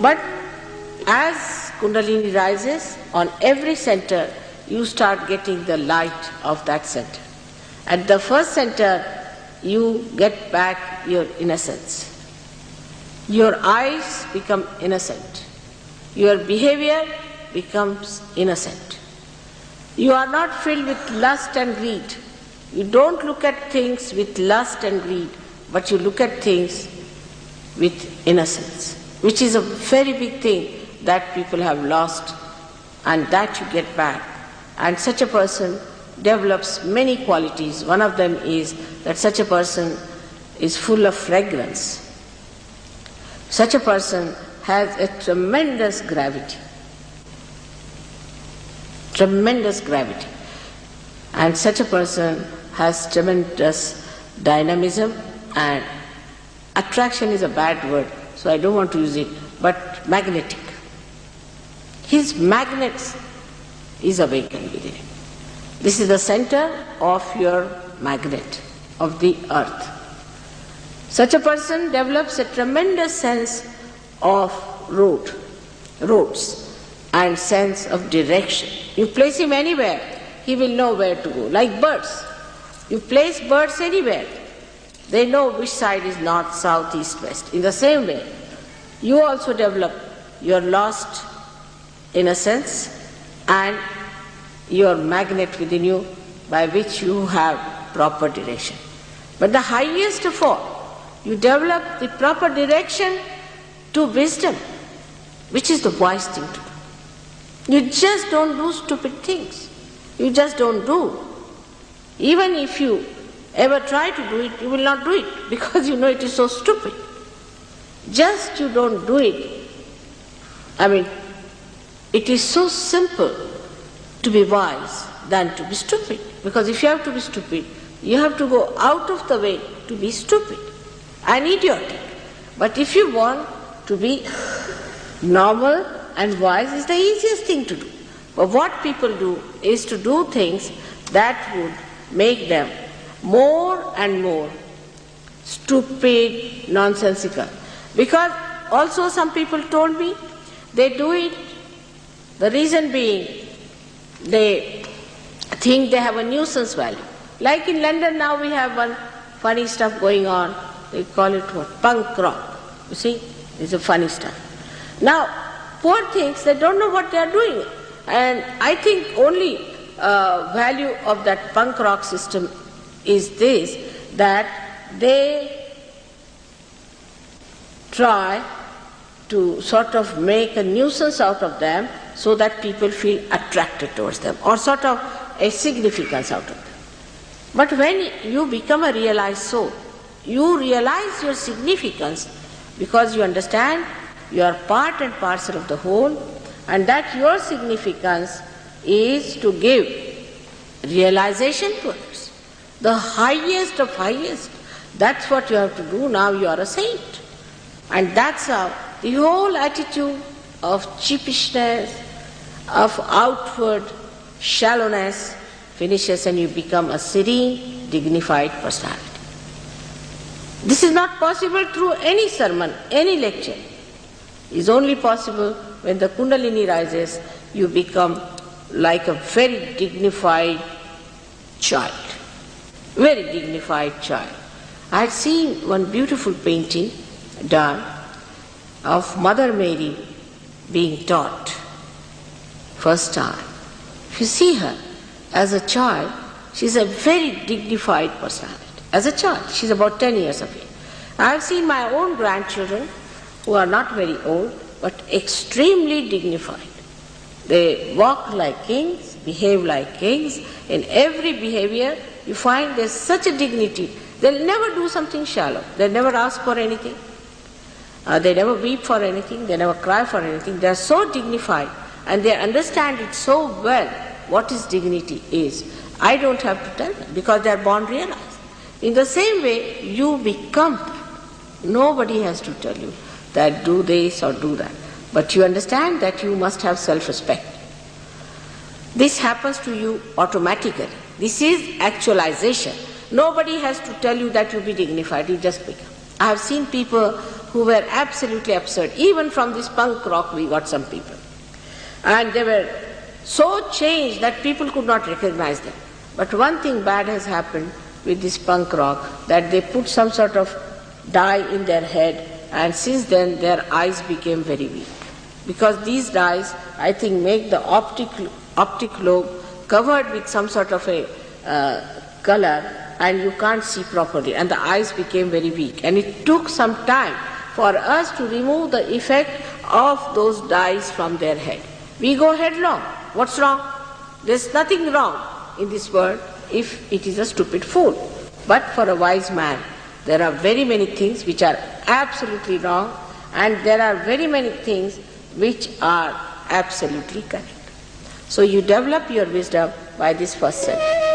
But as Kundalini rises, on every center, you start getting the light of that center. At the first center, you get back your innocence. Your eyes become innocent. Your behavior becomes innocent. You are not filled with lust and greed. You don't look at things with lust and greed, but you look at things with innocence, which is a very big thing that people have lost, and that you get back. And such a person develops many qualities. One of them is that such a person is full of fragrance. Such a person has a tremendous gravity. Tremendous gravity. And such a person has tremendous dynamism, and attraction is a bad word, so I don't want to use it, but magnetic. His magnet is awakened within him. This is the center of your magnet, of the earth. Such a person develops a tremendous sense of roads, and sense of direction. You place him anywhere, he will know where to go. Like birds. You place birds anywhere, they know which side is north, south, east, west. In the same way, you also develop your lost innocence and your magnet within you, by which you have proper direction. But the highest of all, you develop the proper direction to wisdom, which is the wise thing to do. You just don't do stupid things. You just don't do. Even if you ever try to do it, you will not do it, because you know it is so stupid. Just you don't do it. I mean, it is so simple to be wise than to be stupid. Because if you have to be stupid, you have to go out of the way to be stupid and idiotic. But if you want to be normal and wise, is the easiest thing to do. But what people do is to do things that would make them more and more stupid, nonsensical. Because also some people told me they do it, the reason being they think they have a nuisance value. Like in London now we have one funny stuff going on, they call it what? Punk rock. You see, it's a funny stuff. Now, poor things, they don't know what they are doing. And I think only value of that punk rock system is this, that they try to sort of make a nuisance out of them so that people feel attracted towards them, or sort of a significance out of them. But when you become a realized soul, you realize your significance, because you understand you are part and parcel of the whole, and that your significance is to give realization to others. The highest of highest. That's what you have to do. Now you are a saint. And that's how the whole attitude of cheapishness, of outward shallowness finishes, and you become a serene, dignified personality. This is not possible through any sermon, any lecture. It is only possible when the Kundalini rises, you become like a very dignified child. Very dignified child. I had seen one beautiful painting done of Mother Mary being taught first time. If you see her as a child, she is a very dignified personality. As a child, she is about 10 years of age. I have seen my own grandchildren who are not very old, but extremely dignified. They walk like kings, behave like kings. In every behavior, you find there's such a dignity. They'll never do something shallow. They'll never ask for anything. They never weep for anything. They never cry for anything. They're so dignified, and they understand it so well what is dignity is. I don't have to tell them, because they're born realized. In the same way, you become that. Nobody has to tell you that do this or do that. But you understand that you must have self-respect. This happens to you automatically. This is actualization. Nobody has to tell you that you be dignified, you just become. I have seen people who were absolutely absurd. Even from this punk rock we got some people. And they were so changed that people could not recognize them. But one thing bad has happened with this punk rock, that they put some sort of dye in their head, and since then their eyes became very weak. Because these dyes, I think, make the optic lobe covered with some sort of a color, and you can't see properly, and the eyes became very weak. And it took some time for us to remove the effect of those dyes from their head. We go headlong. What's wrong? There's nothing wrong in this world if it is a stupid fool. But for a wise man, there are very many things which are absolutely wrong, and there are very many things which are absolutely correct. So you develop your wisdom by this first step.